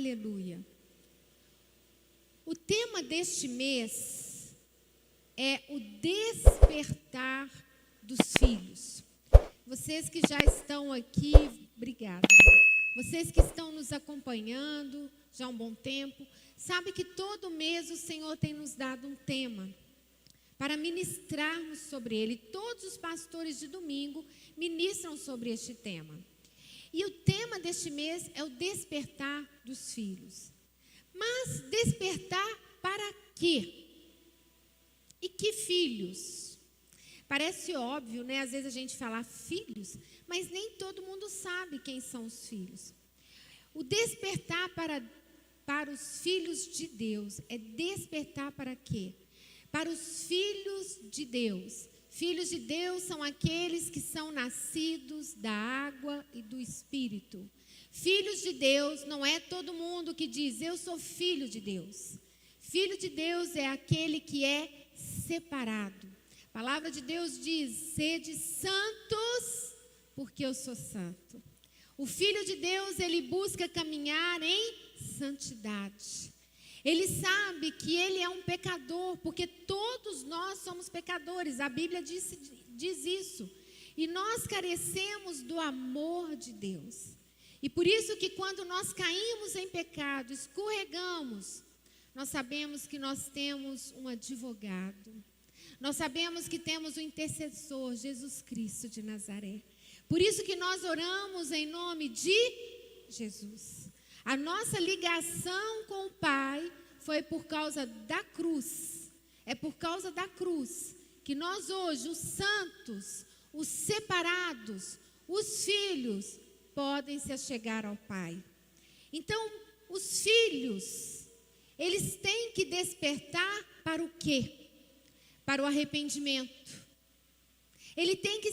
Aleluia. O tema deste mês é o despertar dos filhos. Vocês que já estão aqui, obrigada. Vocês que estão nos acompanhando já há um bom tempo, sabe que todo mês o Senhor tem nos dado um tema para ministrarmos sobre ele. Todos os pastores de domingo ministram sobre este tema. E o tema deste mês é o despertar dos filhos. Mas despertar para quê? E que filhos? Parece óbvio, né? Às vezes a gente fala filhos, mas nem todo mundo sabe quem são os filhos. O despertar para os filhos de Deus é despertar para quê? Para os filhos de Deus. Filhos de Deus são aqueles que são nascidos da água e do Espírito. Filhos de Deus não é todo mundo que diz, eu sou filho de Deus. Filho de Deus é aquele que é separado. A palavra de Deus diz, sede santos, porque eu sou santo. O filho de Deus, ele busca caminhar em santidade. Ele sabe que ele é um pecador, porque todos nós somos pecadores. A Bíblia diz isso. E nós carecemos do amor de Deus. E por isso que quando nós caímos em pecado, escorregamos, nós sabemos que nós temos um advogado. Nós sabemos que temos um intercessor, Jesus Cristo de Nazaré. Por isso que nós oramos em nome de Jesus. A nossa ligação com o Pai foi por causa da cruz. É por causa da cruz que nós hoje, os santos, os separados, os filhos, podem se achegar ao Pai. Então, os filhos, eles têm que despertar para o quê? Para o arrependimento. Ele tem que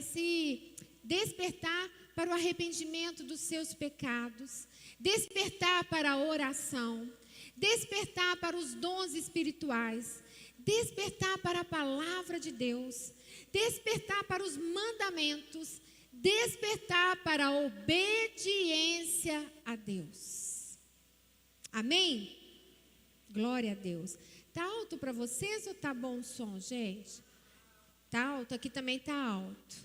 se despertar para o arrependimento dos seus pecados, despertar para a oração, despertar para os dons espirituais, despertar para a palavra de Deus, despertar para os mandamentos, despertar para a obediência a Deus. Amém? Glória a Deus. Está alto para vocês ou está bom o som, gente? Está alto? Aqui também está alto.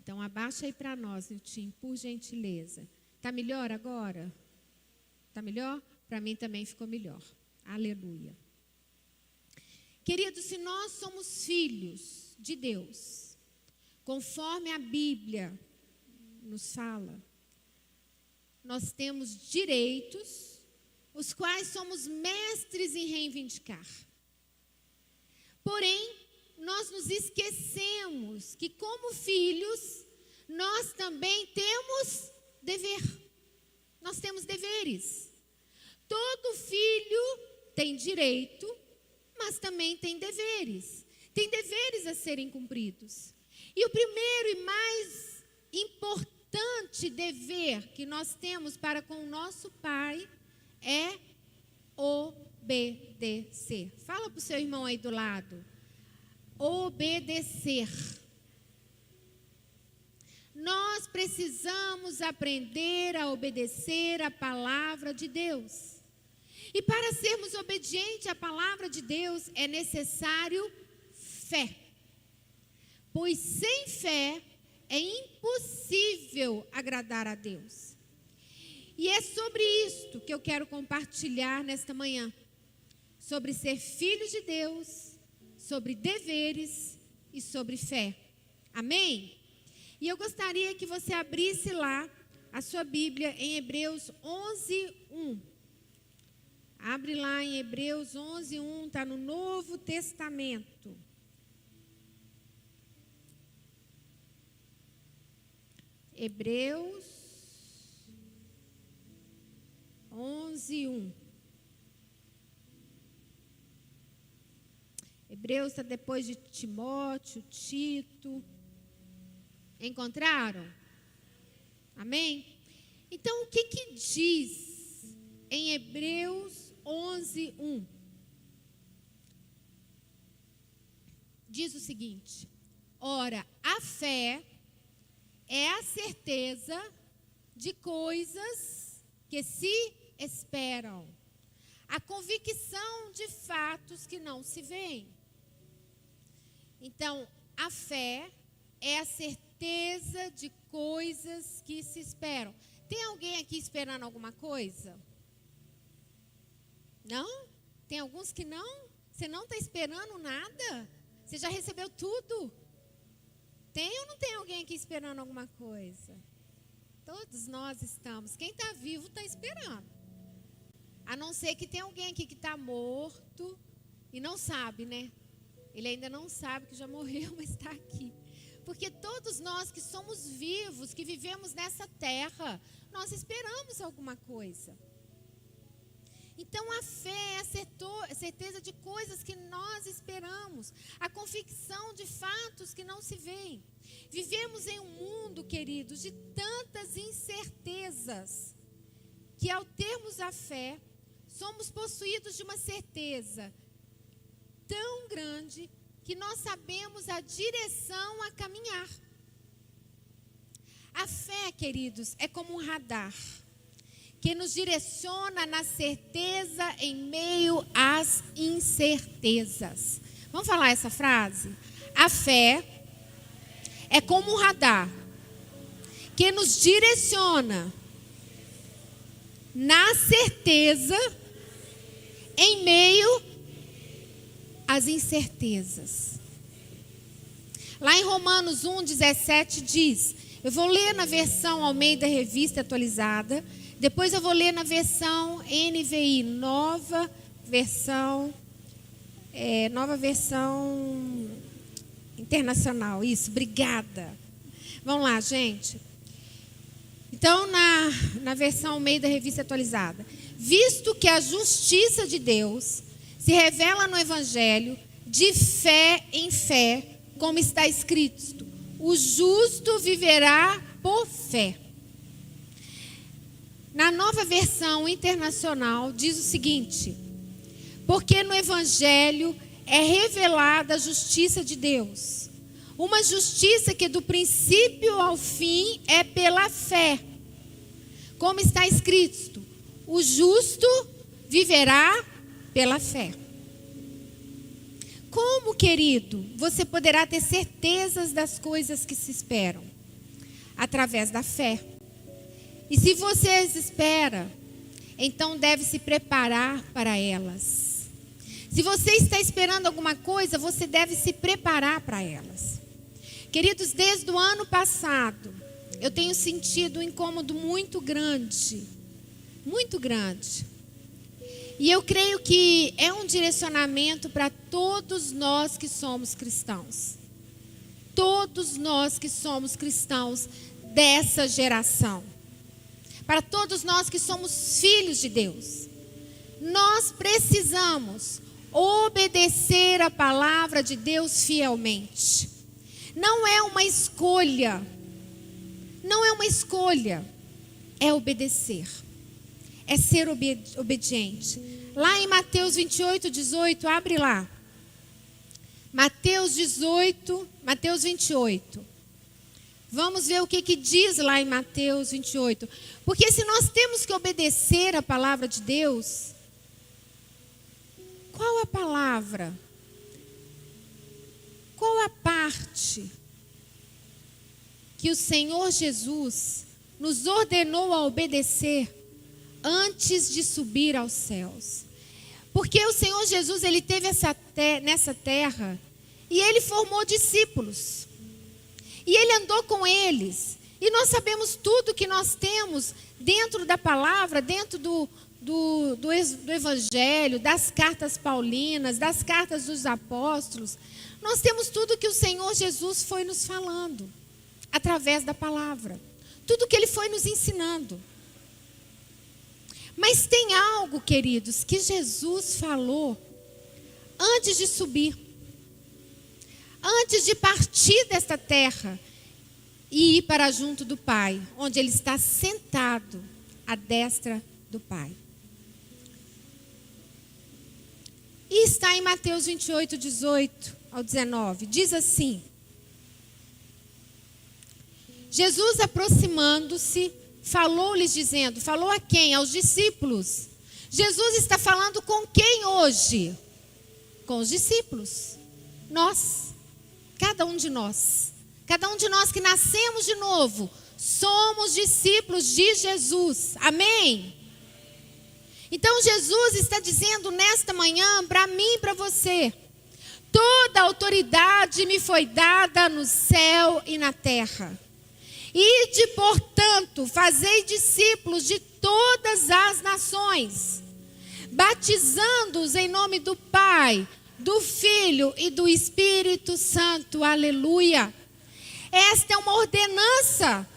Então, abaixa aí para nós, Nilton, por gentileza. Está melhor agora? Está melhor? Para mim também ficou melhor. Aleluia. Queridos, se nós somos filhos de Deus, conforme a Bíblia nos fala, nós temos direitos, os quais somos mestres em reivindicar. Porém, nós nos esquecemos que, como filhos, nós também temos dever. Nós temos deveres. Todo filho tem direito, mas também tem deveres. Tem deveres a serem cumpridos. E o primeiro e mais importante dever que nós temos para com o nosso Pai é obedecer. Fala para o seu irmão aí do lado. Obedecer. Nós precisamos aprender a obedecer a palavra de Deus. E para sermos obedientes à palavra de Deus é necessário fé. Pois sem fé é impossível agradar a Deus. E é sobre isto que eu quero compartilhar nesta manhã. Sobre ser filho de Deus, sobre deveres e sobre fé. Amém? E eu gostaria que você abrisse lá a sua Bíblia em Hebreus 11:1. Abre lá em Hebreus 11:1, está no Novo Testamento. Hebreus 11:1. Hebreus está depois de Timóteo, Tito. Encontraram? Amém? Então, o que diz em Hebreus 11:1? Diz o seguinte: ora, a fé é a certeza de coisas que se esperam. A convicção de fatos que não se veem. Então, a fé é a certeza de coisas que se esperam. Tem alguém aqui esperando alguma coisa? Não? Tem alguns que não? Você não está esperando nada? Você já recebeu tudo? Tem ou não tem alguém aqui esperando alguma coisa? Todos nós estamos. Quem está vivo está esperando. A não ser que tem alguém aqui que está morto e não sabe, né? Ele ainda não sabe que já morreu, mas está aqui. Porque todos nós que somos vivos, que vivemos nessa terra, nós esperamos alguma coisa. Então a fé é a certeza de coisas que nós esperamos, a convicção de fatos que não se veem. Vivemos em um mundo, queridos, de tantas incertezas, que ao termos a fé, somos possuídos de uma certeza tão grande que nós sabemos a direção a caminhar. A fé, queridos, é como um radar que nos direciona na certeza em meio às incertezas. Vamos falar essa frase? A fé é como um radar que nos direciona na certeza em meio às incertezas. Lá em Romanos 1:17 diz, eu vou ler na versão Almeida Revista Atualizada, depois eu vou ler na versão NVI, nova versão internacional. Isso, obrigada. Vamos lá, gente. Então, na versão Almeida Revista Atualizada. Visto que a justiça de Deus se revela no Evangelho, de fé em fé, como está escrito, o justo viverá por fé. Na nova versão internacional diz o seguinte, porque no Evangelho é revelada a justiça de Deus, uma justiça que do princípio ao fim é pela fé, como está escrito, o justo viverá pela fé. Como, querido, você poderá ter certezas das coisas que se esperam? Através da fé. E se você as espera, então deve se preparar para elas. Se você está esperando alguma coisa, você deve se preparar para elas. Queridos, desde o ano passado, eu tenho sentido um incômodo muito grande. Muito grande. E eu creio que é um direcionamento para todos nós que somos cristãos. Todos nós que somos cristãos dessa geração. Para todos nós que somos filhos de Deus. Nós precisamos obedecer a palavra de Deus fielmente. Não é uma escolha. Não é uma escolha. É obedecer. É ser obediente. Lá em Mateus 28:18, abre lá. Mateus 28. Vamos ver o que diz lá em Mateus 28. Porque se nós temos que obedecer a palavra de Deus, qual a palavra? Qual a parte que o Senhor Jesus nos ordenou a obedecer antes de subir aos céus? Porque o Senhor Jesus, ele teve nessa terra e ele formou discípulos. E ele andou com eles. E nós sabemos tudo que nós temos dentro da palavra, dentro do Evangelho, das cartas paulinas, das cartas dos apóstolos. Nós temos tudo que o Senhor Jesus foi nos falando, através da palavra. Tudo que ele foi nos ensinando. Mas tem algo, queridos, que Jesus falou antes de subir. Antes de partir desta terra e ir para junto do Pai, onde ele está sentado à destra do Pai. E está em Mateus 28:18-19. Diz assim: Jesus, aproximando-se, falou-lhes dizendo, falou a quem? Aos discípulos. Jesus está falando com quem hoje? Com os discípulos. Nós, cada um de nós que nascemos de novo, somos discípulos de Jesus. Amém? Então Jesus está dizendo nesta manhã, para mim e para você, toda autoridade me foi dada no céu e na terra. Ide, portanto, fazei discípulos de todas as nações, batizando-os em nome do Pai, do Filho e do Espírito Santo. Aleluia. Esta é uma ordenança.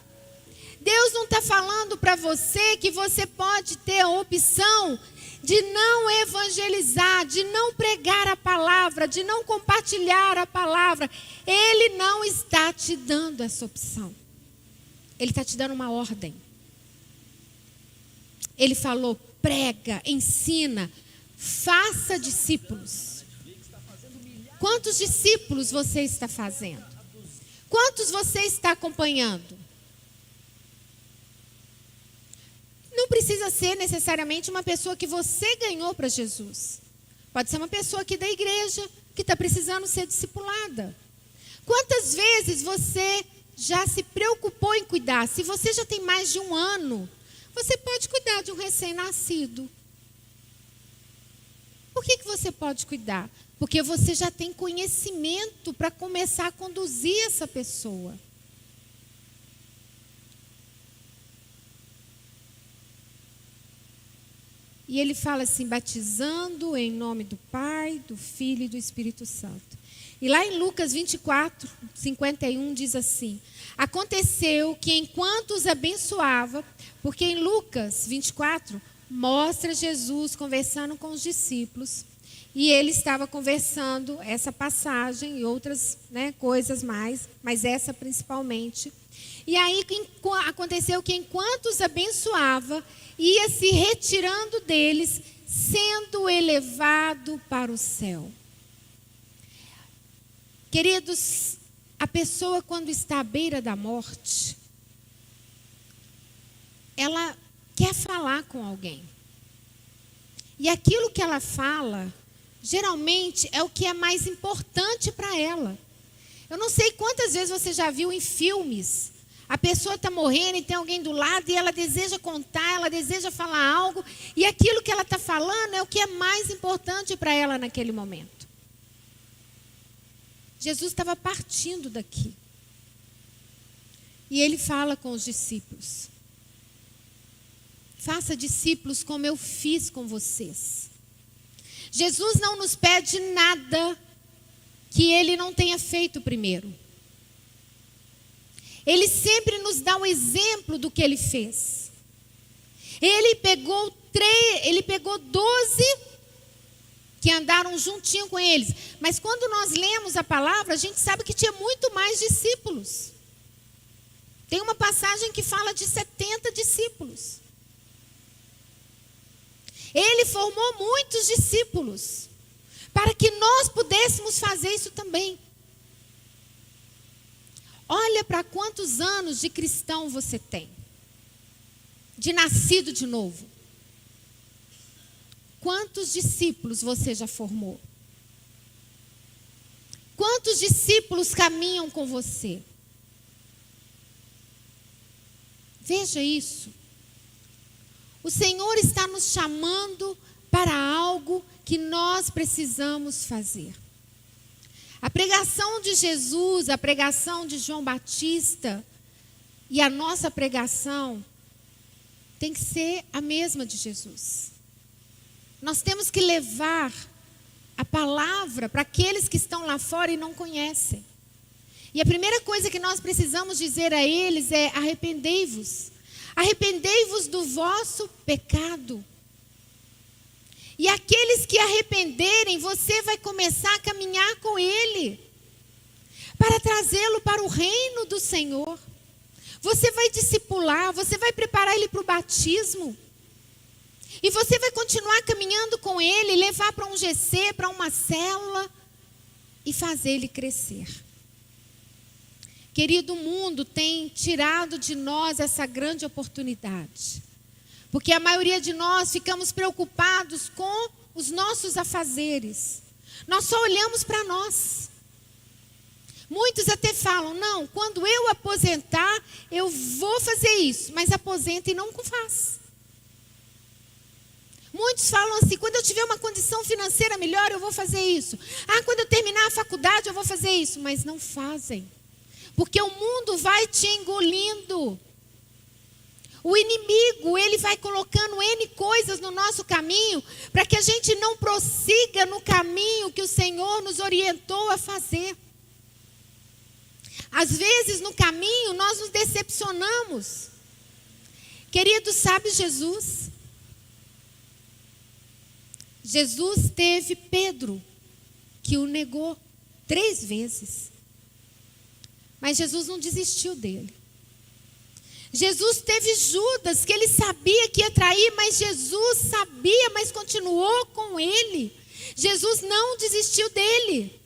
Deus não está falando para você que você pode ter a opção de não evangelizar, de não pregar a palavra, de não compartilhar a palavra. Ele não está te dando essa opção. Ele está te dando uma ordem. Ele falou, prega, ensina, faça discípulos. Quantos discípulos você está fazendo? Quantos você está acompanhando? Não precisa ser necessariamente uma pessoa que você ganhou para Jesus. Pode ser uma pessoa aqui da igreja que está precisando ser discipulada. Quantas vezes você já se preocupou em cuidar? Se você já tem mais de 1 ano, você pode cuidar de um recém-nascido. Por que você pode cuidar? Porque você já tem conhecimento para começar a conduzir essa pessoa. E ele fala assim, batizando em nome do Pai, do Filho e do Espírito Santo. E lá em Lucas 24, 51 diz assim, aconteceu que enquanto os abençoava, porque em Lucas 24 mostra Jesus conversando com os discípulos, e ele estava conversando essa passagem e outras coisas mais, mas essa principalmente. E aí aconteceu que enquanto os abençoava, ia se retirando deles, sendo elevado para o céu. Queridos, a pessoa quando está à beira da morte, ela quer falar com alguém. E aquilo que ela fala, geralmente é o que é mais importante para ela. Eu não sei quantas vezes você já viu em filmes, a pessoa está morrendo e tem alguém do lado e ela deseja contar, ela deseja falar algo, e aquilo que ela está falando é o que é mais importante para ela naquele momento. Jesus estava partindo daqui. E ele fala com os discípulos. Faça discípulos como eu fiz com vocês. Jesus não nos pede nada que ele não tenha feito primeiro. Ele sempre nos dá um exemplo do que ele fez. Ele pegou 12 que andaram juntinho com eles. Mas quando nós lemos a palavra, a gente sabe que tinha muito mais discípulos. Tem uma passagem que fala de 70 discípulos. Ele formou muitos discípulos para que nós pudéssemos fazer isso também. Olha para quantos anos de cristão você tem, de nascido de novo. Quantos discípulos você já formou? Quantos discípulos caminham com você? Veja isso. O Senhor está nos chamando para algo que nós precisamos fazer. A pregação de Jesus, a pregação de João Batista e a nossa pregação tem que ser a mesma de Jesus. Nós temos que levar a palavra para aqueles que estão lá fora e não conhecem. E a primeira coisa que nós precisamos dizer a eles é: arrependei-vos. Arrependei-vos do vosso pecado. E aqueles que arrependerem, você vai começar a caminhar com ele, para trazê-lo para o reino do Senhor. Você vai discipular, você vai preparar ele para o batismo. E você vai continuar caminhando com ele, levar para um GC, para uma célula, e fazer ele crescer. Querido, o mundo tem tirado de nós essa grande oportunidade. Porque a maioria de nós ficamos preocupados com os nossos afazeres. Nós só olhamos para nós. Muitos até falam, não, quando eu aposentar, eu vou fazer isso. Mas aposenta e não faz. Muitos falam assim, quando eu tiver uma condição financeira melhor, eu vou fazer isso. Quando eu terminar a faculdade, eu vou fazer isso. Mas não fazem. Porque o mundo vai te engolindo. O inimigo, ele vai colocando N coisas no nosso caminho, para que a gente não prossiga no caminho que o Senhor nos orientou a fazer. Às vezes, no caminho, nós nos decepcionamos. Querido, sabe Jesus? Jesus teve Pedro, que o negou 3 vezes. Mas Jesus não desistiu dele. Jesus teve Judas, que ele sabia que ia trair, mas Jesus sabia, mas continuou com ele. Jesus não desistiu dele.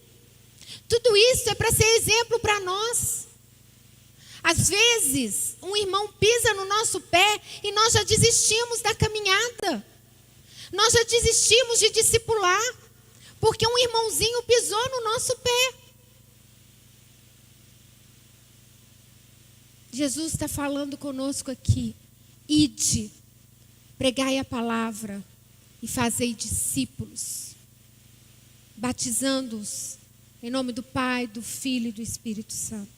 Tudo isso é para ser exemplo para nós. Às vezes, um irmão pisa no nosso pé e nós já desistimos da caminhada. Nós já desistimos de discipular, porque um irmãozinho pisou no nosso pé. Jesus está falando conosco aqui. Ide, pregai a palavra e fazei discípulos, batizando-os em nome do Pai, do Filho e do Espírito Santo.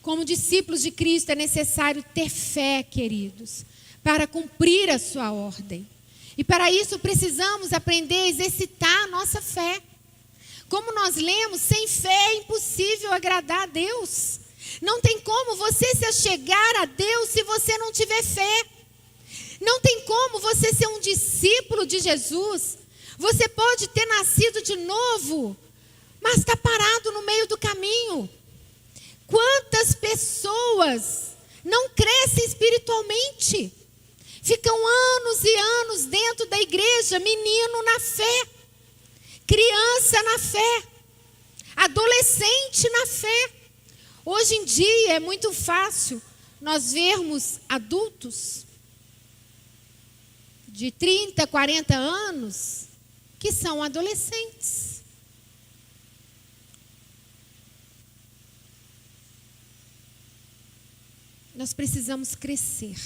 Como discípulos de Cristo é necessário ter fé, queridos, para cumprir a sua ordem. E para isso precisamos aprender a exercitar a nossa fé. Como nós lemos, sem fé é impossível agradar a Deus. Não tem como você se achegar a Deus se você não tiver fé. Não tem como você ser um discípulo de Jesus. Você pode ter nascido de novo, mas está parado no meio do caminho. Quantas pessoas não crescem espiritualmente? Ficam anos e anos dentro da igreja, menino na fé, criança na fé, adolescente na fé. Hoje em dia é muito fácil nós vermos adultos de 30, 40 anos que são adolescentes. Nós precisamos crescer.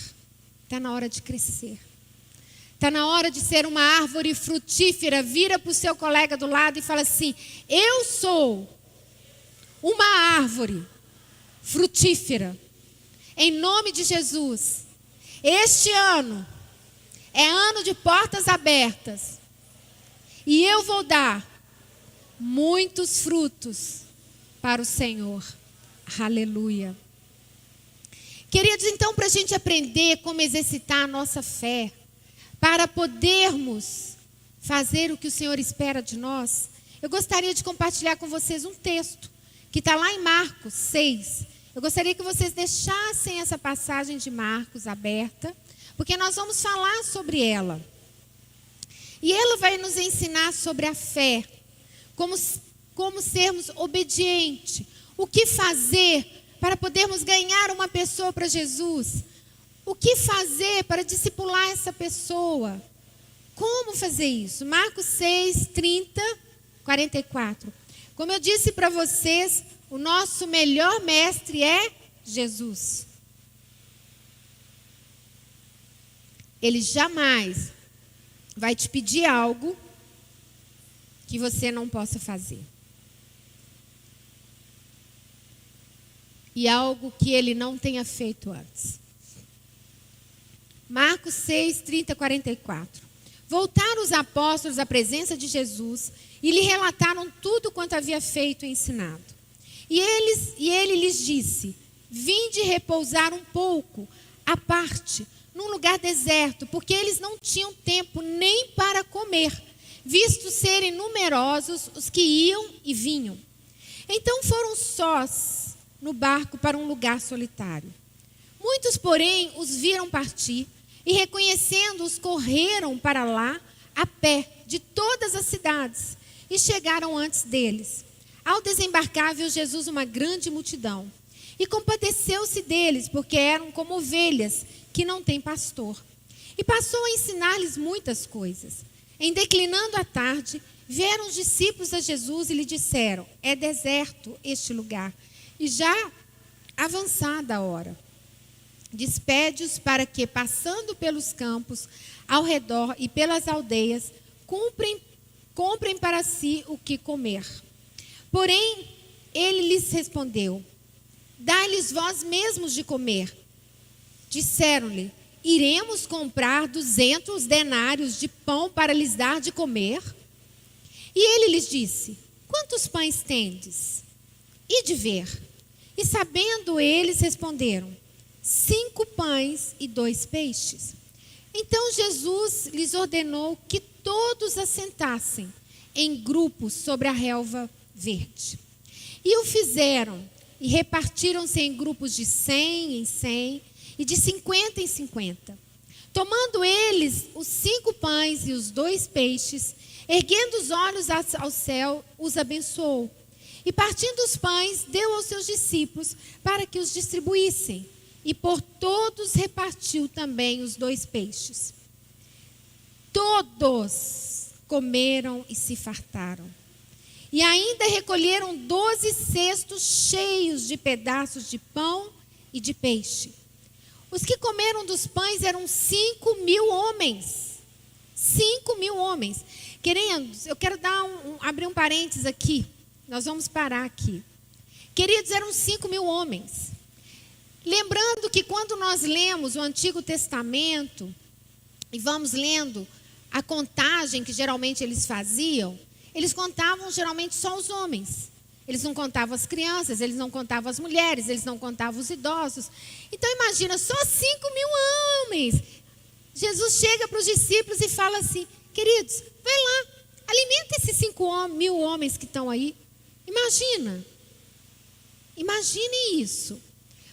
Está na hora de crescer. Está na hora de ser uma árvore frutífera. Vira para o seu colega do lado e fala assim: eu sou uma árvore frutífera. Em nome de Jesus. Este ano é ano de portas abertas. E eu vou dar muitos frutos para o Senhor. Aleluia. Queridos, então, para a gente aprender como exercitar a nossa fé, para podermos fazer o que o Senhor espera de nós, eu gostaria de compartilhar com vocês um texto que está lá em Marcos 6. Eu gostaria que vocês deixassem essa passagem de Marcos aberta, porque nós vamos falar sobre ela. E ela vai nos ensinar sobre a fé, como sermos obedientes, o que fazer para podermos ganhar uma pessoa para Jesus. O que fazer para discipular essa pessoa? Como fazer isso? Marcos 6, 30, 44. Como eu disse para vocês, o nosso melhor mestre é Jesus. Ele jamais vai te pedir algo que você não possa fazer. E algo que ele não tenha feito antes. Marcos 6, 30, 44. Voltaram os apóstolos à presença de Jesus e lhe relataram tudo quanto havia feito e ensinado. E ele lhes disse: vinde repousar um pouco, à parte, num lugar deserto, porque eles não tinham tempo nem para comer, visto serem numerosos os que iam e vinham. Então foram sós no barco para um lugar solitário. Muitos, porém, os viram partir e, reconhecendo-os, correram para lá a pé de todas as cidades e chegaram antes deles. Ao desembarcar, viu Jesus uma grande multidão e compadeceu-se deles, porque eram como ovelhas que não têm pastor. E passou a ensinar-lhes muitas coisas. Em declinando a tarde, vieram os discípulos a Jesus e lhe disseram: é deserto este lugar, e já avançada a hora. Despede-os para que, passando pelos campos ao redor e pelas aldeias, comprem para si o que comer. Porém, ele lhes respondeu: dai-lhes vós mesmos de comer. Disseram-lhe: iremos comprar 200 denários de pão para lhes dar de comer? E ele lhes disse: quantos pães tendes? Ide ver. E sabendo eles, responderam: 5 pães e 2 peixes. Então Jesus lhes ordenou que todos assentassem em grupos sobre a relva verde. E o fizeram, e repartiram-se em grupos de 100 em 100 e de 50 em 50. Tomando eles os 5 pães e os 2 peixes, erguendo os olhos ao céu, os abençoou. E partindo os pães, deu aos seus discípulos para que os distribuíssem. E por todos repartiu também os 2 peixes. Todos comeram e se fartaram. E ainda recolheram 12 cestos cheios de pedaços de pão e de peixe. Os que comeram dos pães eram 5.000 homens. 5.000 homens. Queridos, eu quero abrir um parênteses aqui. Nós vamos parar aqui. Queridos, eram 5.000 homens. Lembrando que quando nós lemos o Antigo Testamento e vamos lendo a contagem que geralmente eles faziam, eles contavam geralmente só os homens. Eles não contavam as crianças, eles não contavam as mulheres, eles não contavam os idosos. Então imagina, só 5.000 homens. Jesus chega para os discípulos e fala assim: queridos, vai lá, alimenta esses 5.000 homens que estão aí. Imagine isso.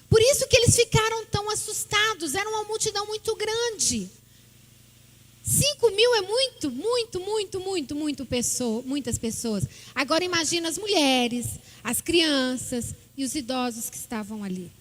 Por isso que eles ficaram tão assustados, era uma multidão muito grande. 5.000 é muitas pessoas. Agora imagina as mulheres, as crianças e os idosos que estavam ali.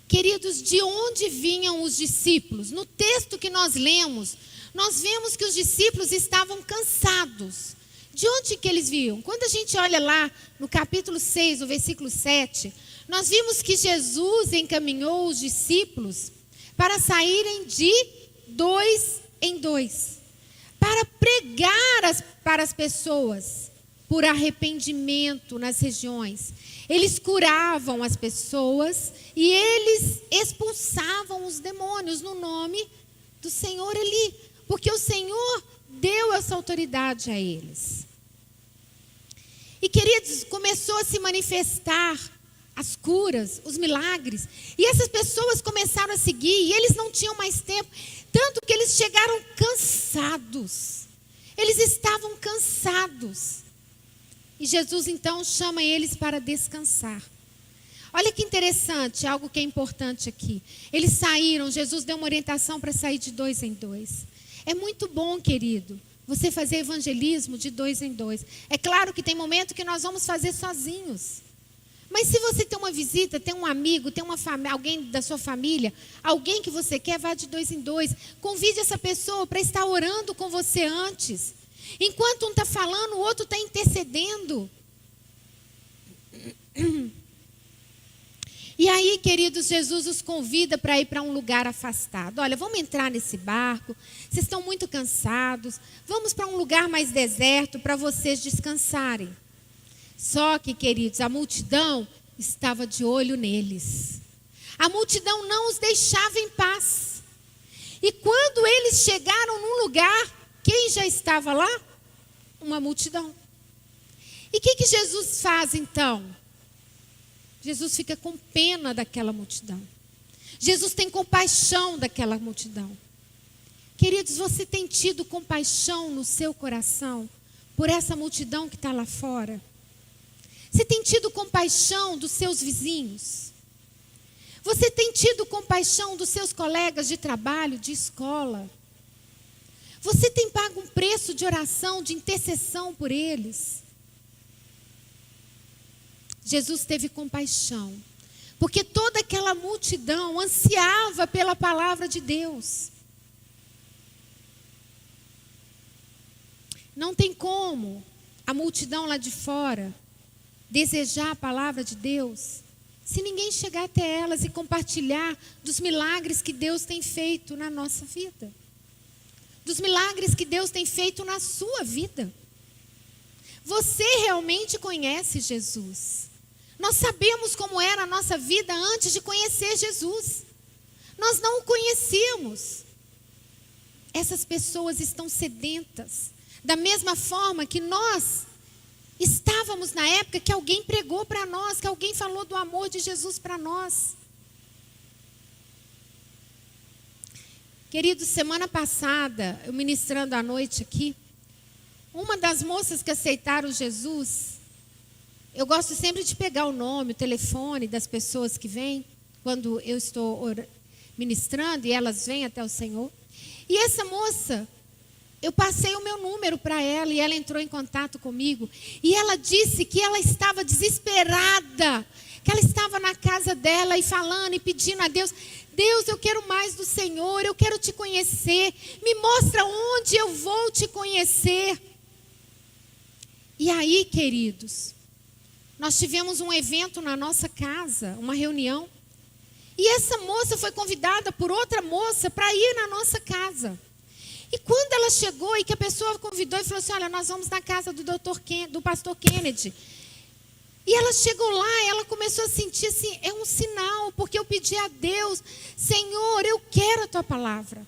Queridos, de onde vinham os discípulos? No texto que nós lemos, nós vemos que os discípulos estavam cansados. De onde que eles vinham? Quando a gente olha lá no capítulo 6, no versículo 7, nós vimos que Jesus encaminhou os discípulos para saírem de 2 em 2, para pregar para as pessoas por arrependimento nas regiões. Eles curavam as pessoas e eles expulsavam os demônios no nome do Senhor ali, porque o Senhor deu essa autoridade a eles. E, queridos, começou a se manifestar as curas, os milagres. E essas pessoas começaram a seguir, e eles não tinham mais tempo. Tanto que eles chegaram cansados. Eles estavam cansados. E Jesus, então, chama eles para descansar. Olha que interessante, algo que é importante aqui. Eles saíram, Jesus deu uma orientação para sair de 2 em 2. É muito bom, querido, você fazer evangelismo de 2 em 2. É claro que tem momento que nós vamos fazer sozinhos. Mas se você tem uma visita, tem um amigo, tem alguém da sua família, alguém que você quer, vá de 2 em 2. Convide essa pessoa para estar orando com você antes. Enquanto um está falando, o outro está intercedendo. E aí, queridos, Jesus os convida para ir para um lugar afastado. Olha, vamos entrar nesse barco. Vocês estão muito cansados. Vamos para um lugar mais deserto para vocês descansarem. Só que, queridos, a multidão estava de olho neles. A multidão não os deixava em paz. E quando eles chegaram num lugar, quem já estava lá? Uma multidão. E o que Jesus faz então? Jesus fica com pena daquela multidão. Jesus tem compaixão daquela multidão. Queridos, você tem tido compaixão no seu coração por essa multidão que está lá fora? Você tem tido compaixão dos seus vizinhos? Você tem tido compaixão dos seus colegas de trabalho, de escola? Você tem pago um preço de oração, de intercessão por eles? Jesus teve compaixão, porque toda aquela multidão ansiava pela palavra de Deus. Não tem como a multidão lá de fora desejar a palavra de Deus se ninguém chegar até elas e compartilhar dos milagres que Deus tem feito na nossa vida. Dos milagres que Deus tem feito na sua vida. Você realmente conhece Jesus. Nós sabemos como era a nossa vida antes de conhecer Jesus. Nós não o conhecíamos. Essas pessoas estão sedentas. Da mesma forma que nós estávamos na época que alguém pregou para nós, que alguém falou do amor de Jesus para nós. Queridos, semana passada, eu ministrando à noite aqui, uma das moças que aceitaram Jesus, eu gosto sempre de pegar o nome, o telefone das pessoas que vêm, quando eu estou ministrando e elas vêm até o Senhor. E essa moça, eu passei o meu número para ela e ela entrou em contato comigo. E ela disse que ela estava desesperada, que ela estava na casa dela e falando e pedindo a Deus: Deus, eu quero mais do Senhor, eu quero te conhecer, me mostra onde eu vou te conhecer. E aí, queridos, nós tivemos um evento na nossa casa, uma reunião. E essa moça foi convidada por outra moça para ir na nossa casa. E quando ela chegou e que a pessoa convidou e falou assim: olha, nós vamos na casa do pastor Kennedy. E ela chegou lá e ela começou a sentir assim, é um sinal, porque eu pedi a Deus: Senhor, eu quero a tua palavra.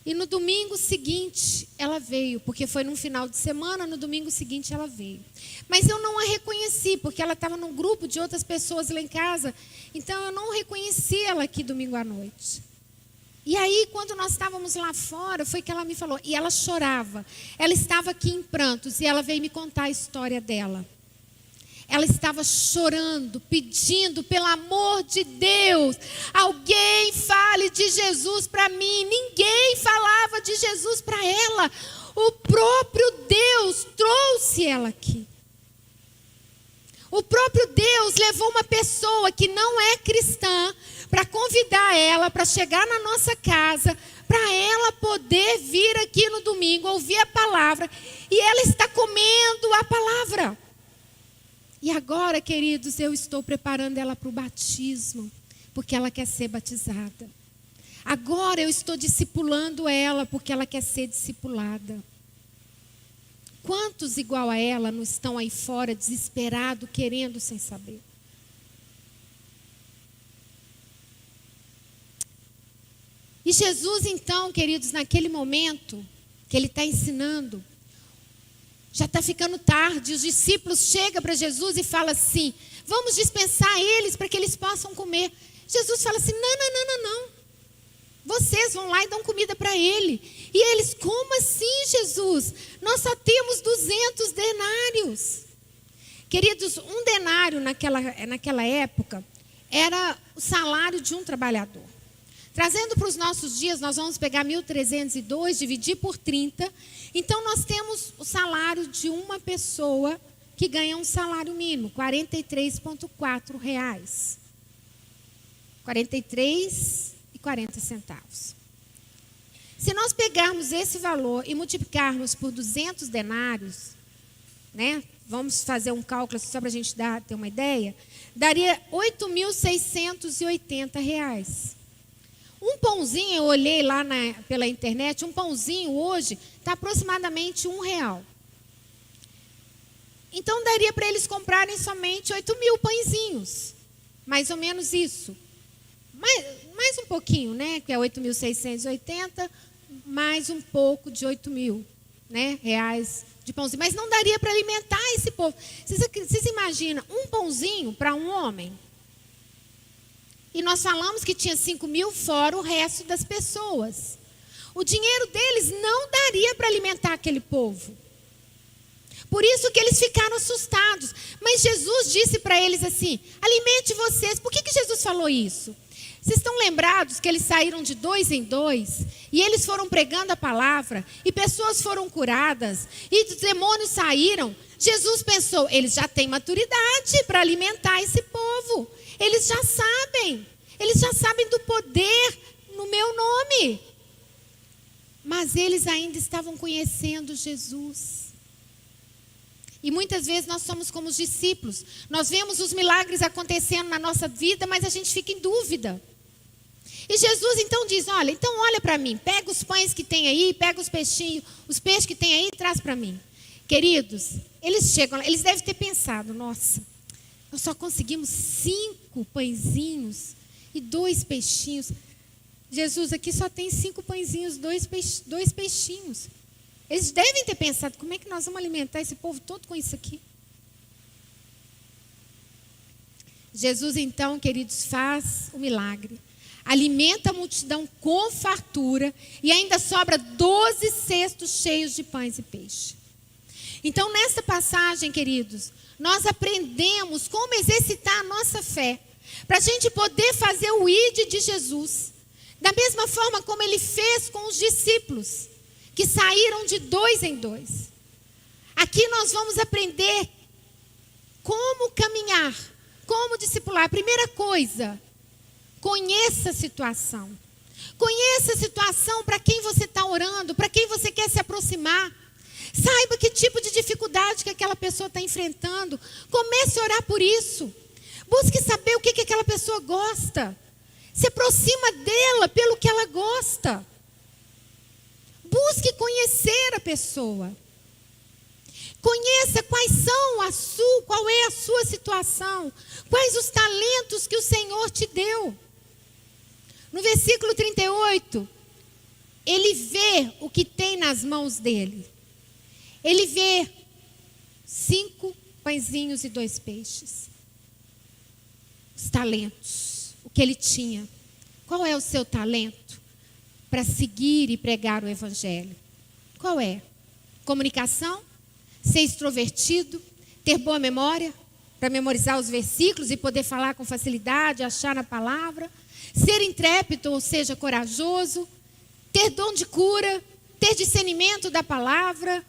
E no domingo seguinte ela veio, porque foi num final de semana, no domingo seguinte ela veio. Mas eu não a reconheci, porque ela estava num grupo de outras pessoas lá em casa, então eu não reconheci ela aqui domingo à noite. E aí, quando nós estávamos lá fora, foi que ela me falou, e ela chorava. Ela estava aqui em prantos, e ela veio me contar a história dela. Ela estava chorando, pedindo, pelo amor de Deus, alguém fale de Jesus para mim. Ninguém falava de Jesus para ela. O próprio Deus trouxe ela aqui. O próprio Deus levou uma pessoa que não é cristã para convidar ela para chegar na nossa casa, para ela poder vir aqui no domingo, ouvir a palavra, e ela está comendo a palavra. E agora, queridos, eu estou preparando ela para o batismo, porque ela quer ser batizada. Agora eu estou discipulando ela, porque ela quer ser discipulada. Quantos igual a ela não estão aí fora, desesperados, querendo sem saber? E Jesus, então, queridos, naquele momento que ele está ensinando, já está ficando tarde, os discípulos chegam para Jesus e falam assim: vamos dispensar eles para que eles possam comer. Jesus fala assim: não. Vocês vão lá e dão comida para ele. E eles: como assim, Jesus? Nós só temos 200 denários. Queridos, um denário naquela época era o salário de um trabalhador. Trazendo para os nossos dias, nós vamos pegar 1.302, dividir por 30. Então, nós temos o salário de uma pessoa que ganha um salário mínimo, R$ 43,4. 43,40. Se nós pegarmos esse valor e multiplicarmos por 200 denários, né? Vamos fazer um cálculo só para a gente ter uma ideia, daria R$ 8.680. Um pãozinho, eu olhei lá pela internet, um pãozinho hoje está aproximadamente R$1. Então daria para eles comprarem somente 8.000 pãezinhos. Mais ou menos isso. Mais um pouquinho, né? Que é 8.680, mais um pouco de 8.000, né, reais de pãozinho. Mas não daria para alimentar esse povo. Vocês imaginam um pãozinho para um homem? E nós falamos que tinha 5.000 fora o resto das pessoas. O dinheiro deles não daria para alimentar aquele povo. Por isso que eles ficaram assustados. Mas Jesus disse para eles assim: alimente vocês. Por que Jesus falou isso? Vocês estão lembrados que eles saíram de 2 em 2 e eles foram pregando a palavra e pessoas foram curadas e os demônios saíram? Jesus pensou, eles já têm maturidade para alimentar esse povo. Eles já sabem do poder no meu nome. Mas eles ainda estavam conhecendo Jesus. E muitas vezes nós somos como os discípulos. Nós vemos os milagres acontecendo na nossa vida, mas a gente fica em dúvida. E Jesus então diz, olha para mim, pega os pães que tem aí, pega os peixes que tem aí e traz para mim. Queridos, eles chegam lá, eles devem ter pensado, nossa, nós só conseguimos 5 pãezinhos e 2 peixinhos. Jesus, aqui só tem 5 pãezinhos, 2 peixinhos. Eles devem ter pensado, como é que nós vamos alimentar esse povo todo com isso aqui? Jesus então, queridos, faz o milagre. Alimenta a multidão com fartura e ainda sobra 12 cestos cheios de pães e peixe. Então, nessa passagem, queridos, nós aprendemos como exercitar a nossa fé, para a gente poder fazer o ID de Jesus, da mesma forma como ele fez com os discípulos, que saíram de 2 em 2. Aqui nós vamos aprender como caminhar, como discipular. Primeira coisa, conheça a situação. Conheça a situação para quem você está orando, para quem você quer se aproximar. Saiba que tipo de dificuldade que aquela pessoa está enfrentando. Comece a orar por isso. Busque saber o que aquela pessoa gosta. Se aproxima dela pelo que ela gosta. Busque conhecer a pessoa. Conheça qual é a sua situação. Quais os talentos que o Senhor te deu. No versículo 38, ele vê o que tem nas mãos dele. Ele vê 5 pãezinhos e 2 peixes. Os talentos, o que ele tinha. Qual é o seu talento para seguir e pregar o evangelho? Qual é? Comunicação? Ser extrovertido? Ter boa memória? Para memorizar os versículos e poder falar com facilidade, achar na palavra? Ser intrépido, ou seja, corajoso? Ter dom de cura? Ter discernimento da palavra?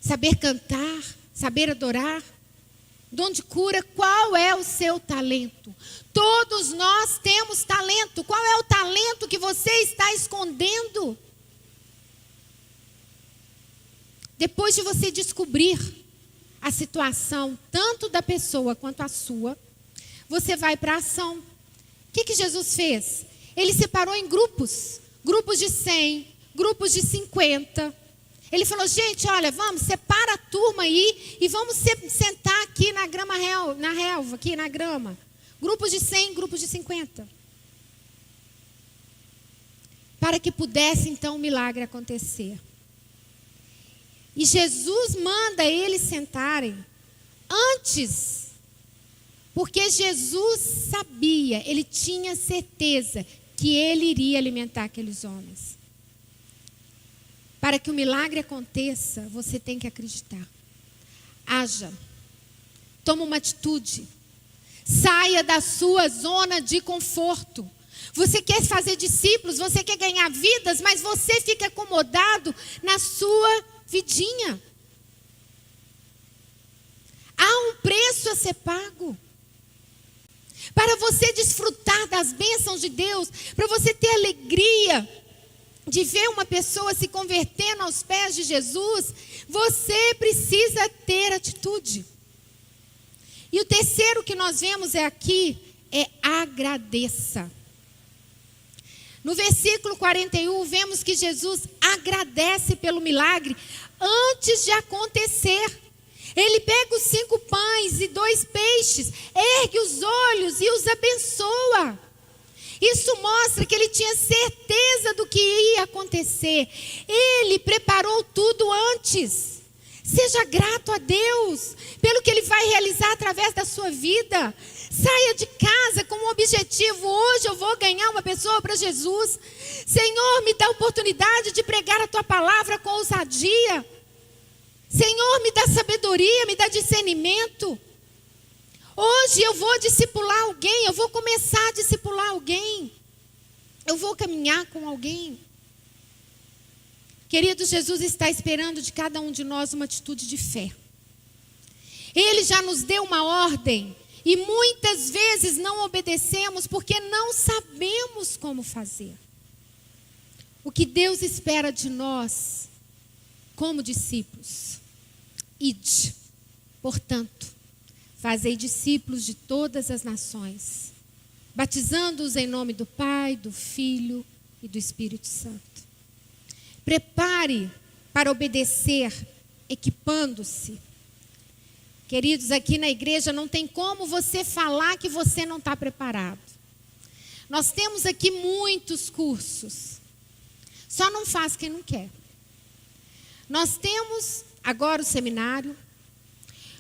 Saber cantar? Saber adorar? Dom de cura, qual é o seu talento? Todos nós temos talento. Qual é o talento que você está escondendo? Depois de você descobrir a situação, tanto da pessoa quanto a sua, você vai para a ação. O que Jesus fez? Ele separou em grupos. Grupos de 100, grupos de 50. Ele falou, gente, olha, vamos, separa a turma aí e vamos sentar aqui na relva, aqui na grama. Grupos de 100, grupos de 50. Para que pudesse, então, o milagre acontecer. E Jesus manda eles sentarem antes, porque Jesus sabia, ele tinha certeza que ele iria alimentar aqueles homens. Para que o milagre aconteça, você tem que acreditar. Haja. Toma uma atitude. Saia da sua zona de conforto. Você quer fazer discípulos, você quer ganhar vidas, mas você fica acomodado na sua vidinha. Há um preço a ser pago. Para você desfrutar das bênçãos de Deus, para você ter alegria de ver uma pessoa se convertendo aos pés de Jesus, você precisa ter atitude. E o terceiro que nós vemos aqui é agradeça. No versículo 41, vemos que Jesus agradece pelo milagre antes de acontecer. Ele pega os 5 pães e 2 peixes, ergue os olhos e os abençoa. Isso mostra que ele tinha certeza do que ia acontecer. Ele preparou tudo antes. Seja grato a Deus pelo que ele vai realizar através da sua vida. Saia de casa com um objetivo. Hoje eu vou ganhar uma pessoa para Jesus. Senhor, me dá a oportunidade de pregar a tua palavra com ousadia. Senhor, me dá sabedoria, me dá discernimento. Hoje eu vou discipular alguém, eu vou começar a discipular alguém. Eu vou caminhar com alguém. Querido, Jesus está esperando de cada um de nós uma atitude de fé. Ele já nos deu uma ordem e muitas vezes não obedecemos porque não sabemos como fazer. O que Deus espera de nós, como discípulos, ide, portanto, fazei discípulos de todas as nações, batizando-os em nome do Pai, do Filho e do Espírito Santo. Prepare para obedecer, equipando-se. Queridos, aqui na igreja não tem como você falar que você não está preparado. Nós temos aqui muitos cursos. Só não faz quem não quer. Nós temos agora o seminário.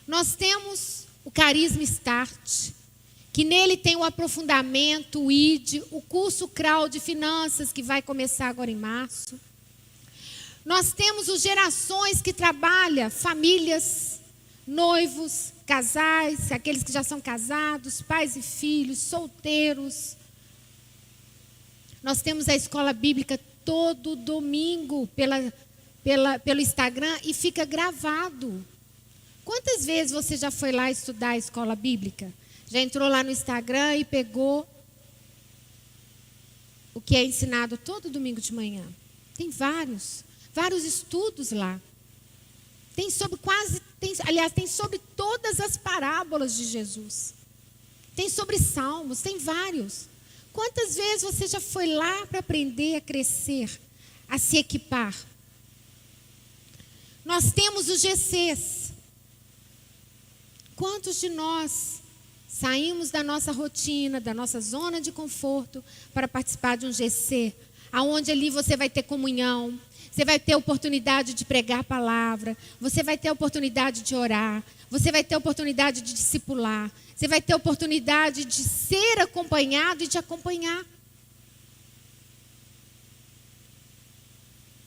Nós temos o Carisma Start, que nele tem o aprofundamento, o ID, o curso CRAU de Finanças, que vai começar agora em março. Nós temos os Gerações, que trabalha famílias, noivos, casais, aqueles que já são casados, pais e filhos, solteiros. Nós temos a escola bíblica todo domingo pelo Instagram e fica gravado. Quantas vezes você já foi lá estudar a escola bíblica? Já entrou lá no Instagram e pegou o que é ensinado todo domingo de manhã? Tem vários estudos lá. Tem sobre todas as parábolas de Jesus. Tem sobre Salmos, tem vários. Quantas vezes você já foi lá para aprender a crescer, a se equipar? Nós temos os GCs. Quantos de nós saímos da nossa rotina, da nossa zona de conforto para participar de um GC, aonde ali você vai ter comunhão, você vai ter oportunidade de pregar a palavra, você vai ter oportunidade de orar, você vai ter oportunidade de discipular, você vai ter oportunidade de ser acompanhado e de acompanhar.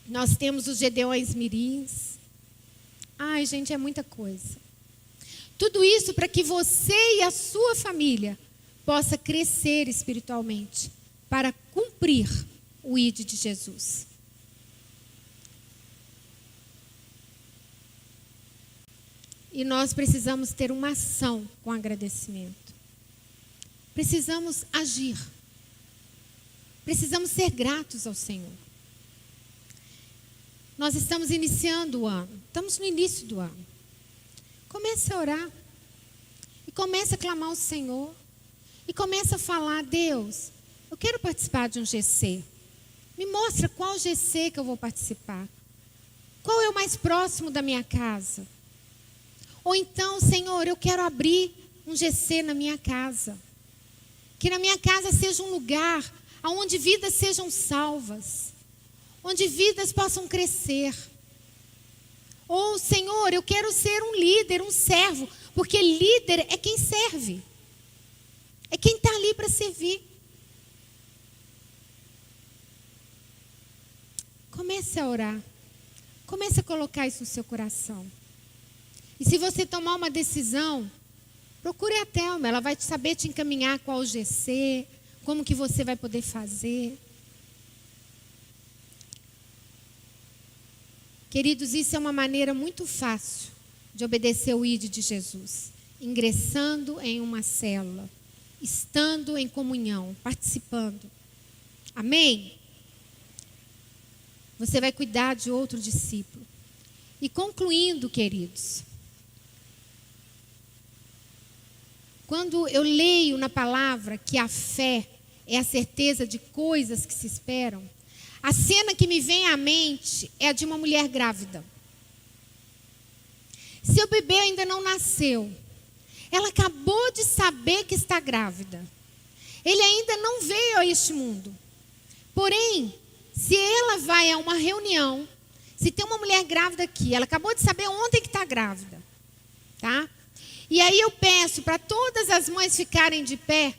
Nós temos os Gedeões Mirins. Ai, gente, é muita coisa. Tudo isso para que você e a sua família possa crescer espiritualmente, para cumprir o ID de Jesus. E nós precisamos ter uma ação com agradecimento. Precisamos agir. Precisamos ser gratos ao Senhor. Nós estamos iniciando o ano. Estamos no início do ano. Comece a orar. E comece a clamar ao Senhor. E comece a falar: Deus, eu quero participar de um GC. Me mostra qual GC que eu vou participar. Qual é o mais próximo da minha casa? Ou então, Senhor, eu quero abrir um GC na minha casa. Que na minha casa seja um lugar onde vidas sejam salvas. Onde vidas possam crescer. Ou, Senhor, eu quero ser um líder, um servo. Porque líder é quem serve. É quem está ali para servir. Comece a orar. Comece a colocar isso no seu coração. E se você tomar uma decisão, procure a Thelma. Ela vai saber te encaminhar qual o GC, como que você vai poder fazer. Queridos, isso é uma maneira muito fácil de obedecer o ID de Jesus. Ingressando em uma célula, estando em comunhão, participando. Amém? Você vai cuidar de outro discípulo. E concluindo, queridos, quando eu leio na palavra que a fé é a certeza de coisas que se esperam, a cena que me vem à mente é a de uma mulher grávida. Seu bebê ainda não nasceu. Ela acabou de saber que está grávida. Ele ainda não veio a este mundo. Porém, se ela vai a uma reunião, se tem uma mulher grávida aqui, ela acabou de saber ontem que está grávida, tá? E aí eu peço para todas as mães ficarem de pé.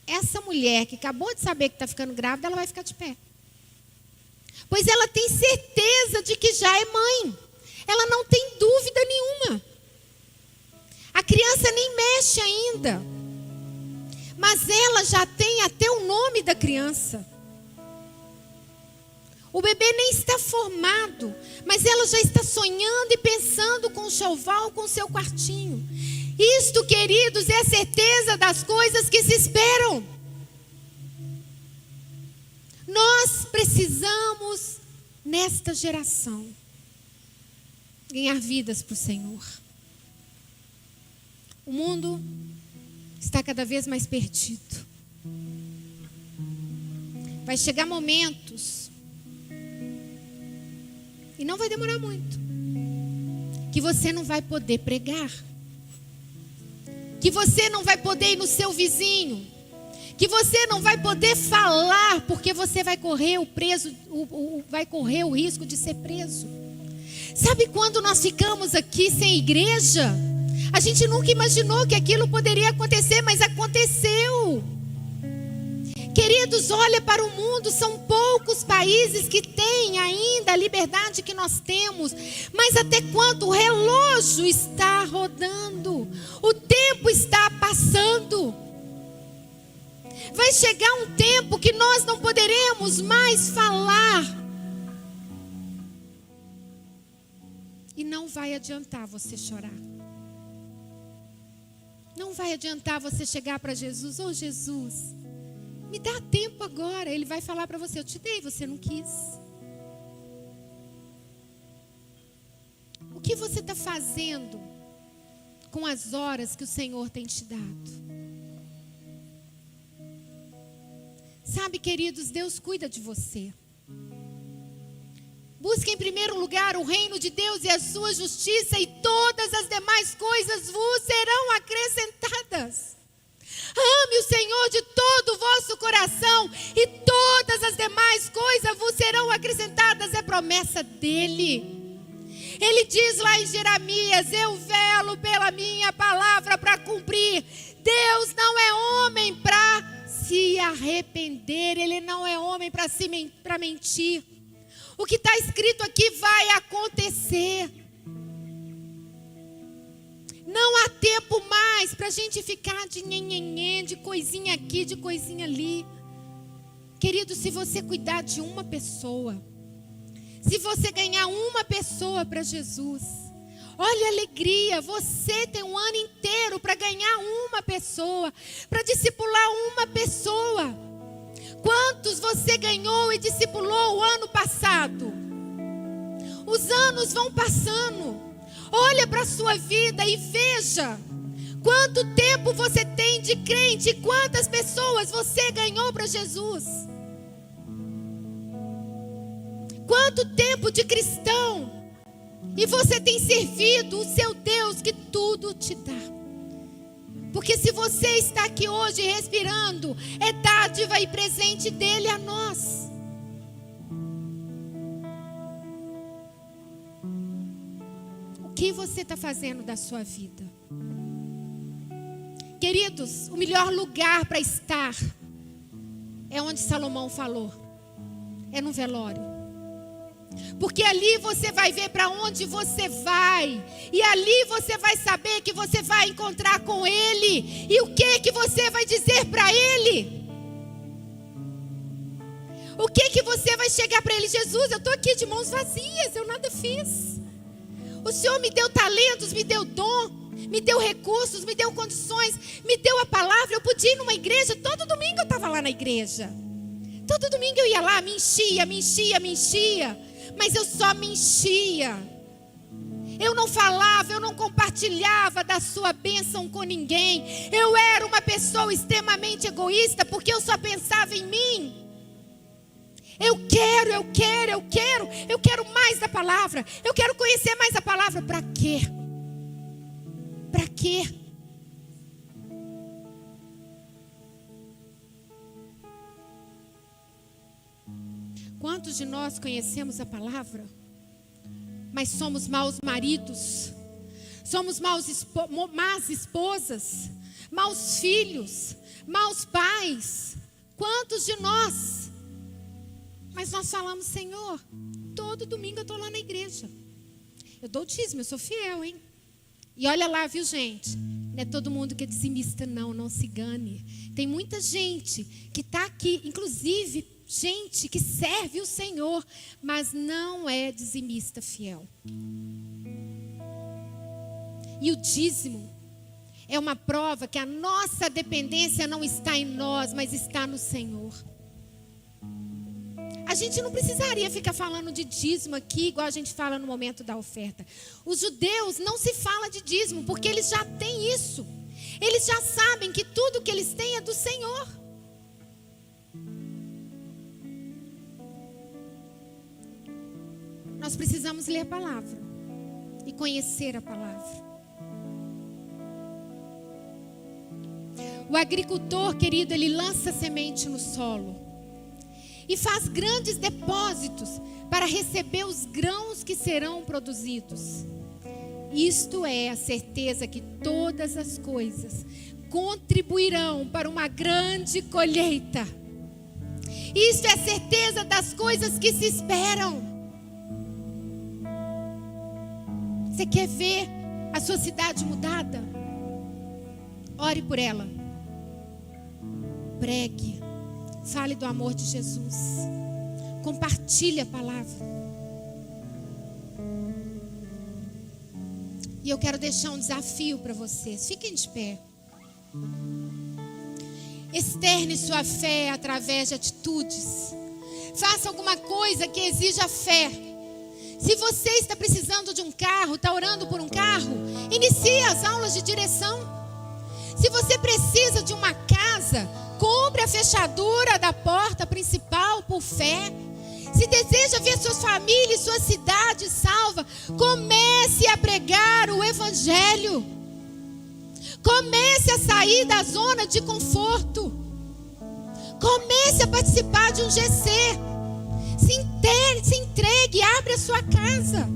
Essa mulher que acabou de saber que está ficando grávida, ela vai ficar de pé. Pois ela tem certeza de que já é mãe. Ela não tem dúvida nenhuma. A criança nem mexe ainda, mas ela já tem até o nome da criança. O bebê nem está formado, mas ela já está sonhando e pensando com o enxoval, com o seu quartinho. Isto, queridos, é a certeza das coisas que se esperam. Nós precisamos, nesta geração, ganhar vidas para o Senhor. O mundo está cada vez mais perdido. Vai chegar momentos, e não vai demorar muito, que você não vai poder pregar, que você não vai poder ir no seu vizinho, que você não vai poder falar, porque você vai correr vai correr o risco de ser preso. Sabe quando nós ficamos aqui sem igreja? A gente nunca imaginou que aquilo poderia acontecer, mas aconteceu. Queridos, olha para o mundo, são poucos países que têm ainda a liberdade que nós temos. Mas até quando o relógio está rodando, o tempo está passando. Vai chegar um tempo que nós não poderemos mais falar. E não vai adiantar você chorar. Não vai adiantar você chegar para Jesus: ô Jesus, me dá tempo agora. Ele vai falar para você: eu te dei, você não quis. O que você está fazendo com as horas que o Senhor tem te dado? Sabe, queridos, Deus cuida de você. Busque em primeiro lugar o reino de Deus e a sua justiça, e todas as demais coisas vos serão acrescentadas. Ame o Senhor de todo o vosso coração, e todas as demais coisas vos serão acrescentadas. É promessa dele. Ele diz lá em Jeremias: eu velo pela minha palavra para cumprir. Deus não é homem para se arrepender, ele não é homem para mentir. O que está escrito aqui vai acontecer. Não há tempo mais para a gente ficar de nhenhenhê, de coisinha aqui, de coisinha ali. Querido, se você cuidar de uma pessoa, se você ganhar uma pessoa para Jesus, olha a alegria, você tem um ano inteiro para ganhar uma pessoa, para discipular uma pessoa. Quantos você ganhou e discipulou o ano passado? Os anos vão passando. Olha para a sua vida e veja quanto tempo você tem de crente, quantas pessoas você ganhou para Jesus. Quanto tempo de cristão. E você tem servido o seu Deus que tudo te dá. Porque se você está aqui hoje respirando, é dádiva e presente dele a nós. O que você está fazendo da sua vida? Queridos, o melhor lugar para estar é onde Salomão falou. É no velório. Porque ali você vai ver para onde você vai. E ali você vai saber que você vai encontrar com Ele. E o que você vai dizer para Ele? O que você vai chegar para Ele? Jesus, eu estou aqui de mãos vazias, eu nada fiz. O Senhor me deu talentos, me deu dom, me deu recursos, me deu condições, me deu a palavra. Eu podia ir numa igreja, todo domingo eu estava lá na igreja. Todo domingo eu ia lá, me enchia. Mas eu só me enchia. Eu não falava, eu não compartilhava da sua bênção com ninguém. Eu era uma pessoa extremamente egoísta, porque eu só pensava em mim. Eu quero mais da palavra. Eu quero conhecer mais a palavra. Para quê? Para quê? Quantos de nós conhecemos a palavra, mas somos maus maridos, somos más esposas, maus filhos, maus pais? Quantos de nós? Mas nós falamos: Senhor, todo domingo eu estou lá na igreja. Eu dou o dízimo, eu sou fiel, hein? E olha lá, viu, gente? Não é todo mundo que é dizimista, não se engane. Tem muita gente que está aqui, inclusive gente que serve o Senhor, mas não é dizimista fiel. E o dízimo é uma prova que a nossa dependência não está em nós, mas está no Senhor. A gente não precisaria ficar falando de dízimo aqui, igual a gente fala no momento da oferta. Os judeus não se fala de dízimo, porque eles já têm isso. Eles já sabem que tudo que eles têm é do Senhor. Nós precisamos ler a palavra e conhecer a palavra. O agricultor, querido, ele lança semente no solo e faz grandes depósitos para receber os grãos que serão produzidos. Isto é a certeza que todas as coisas contribuirão para uma grande colheita. Isto é a certeza das coisas que se esperam. Você quer ver a sua cidade mudada? Ore por ela. Pregue. Fale do amor de Jesus. Compartilhe a palavra. E eu quero deixar um desafio para vocês. Fiquem de pé. Externe sua fé através de atitudes. Faça alguma coisa que exija fé. Se você está precisando de um carro, está orando por um carro, inicie as aulas de direção. Se você precisa de uma casa, compre a fechadura da porta principal por fé. Se deseja ver sua família e sua cidade salva, comece a pregar o Evangelho. Comece a sair da zona de conforto. Comece a participar de um GC. Se entregue, abre a sua casa.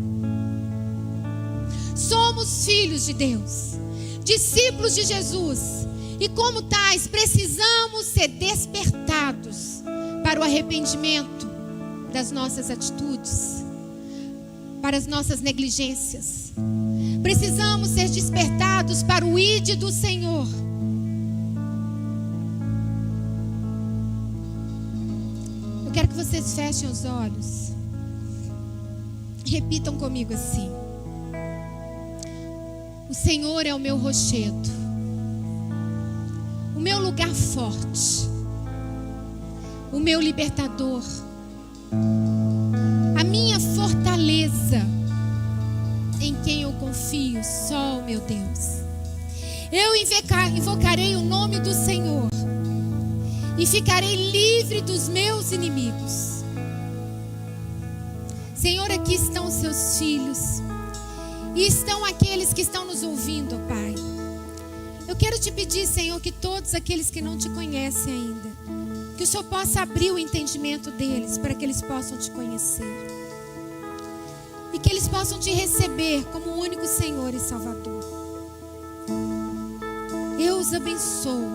Somos filhos de Deus, discípulos de Jesus. E como tais, precisamos ser despertados para o arrependimento das nossas atitudes, para as nossas negligências. Precisamos ser despertados para o ID do Senhor. Eu quero que vocês fechem os olhos. Repitam comigo assim: o Senhor é o meu rochedo, o meu lugar forte, o meu libertador, a minha fortaleza, em quem eu confio, só o meu Deus. Eu invocarei o nome do Senhor e ficarei livre dos meus inimigos. Senhor, aqui estão os seus filhos e estão aqueles que estão nos ouvindo, ó Pai. Eu quero te pedir, Senhor, que todos aqueles que não te conhecem ainda, que o Senhor possa abrir o entendimento deles para que eles possam te conhecer. E que eles possam te receber como o único Senhor e Salvador. Eu os abençoo.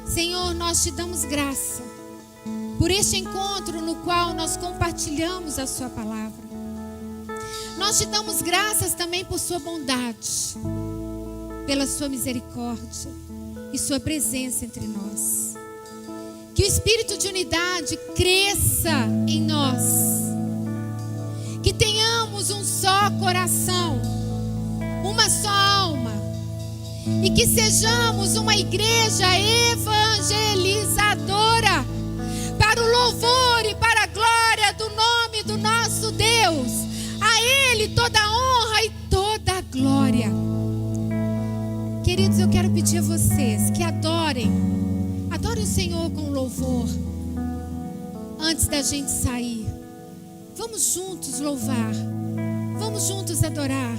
Senhor, nós te damos graça por este encontro no qual nós compartilhamos a sua palavra. Nós te damos graças também por sua bondade, pela sua misericórdia e sua presença entre nós. Que o espírito de unidade cresça em nós. Que tenhamos um só coração, uma só alma. E que sejamos uma igreja evangelizadora, para o louvor e para a glória do nome do nosso Deus. A Ele toda a honra e toda a glória. Queridos, eu quero pedir a vocês que adorem o Senhor com louvor. Antes da gente sair, vamos juntos louvar, vamos juntos adorar.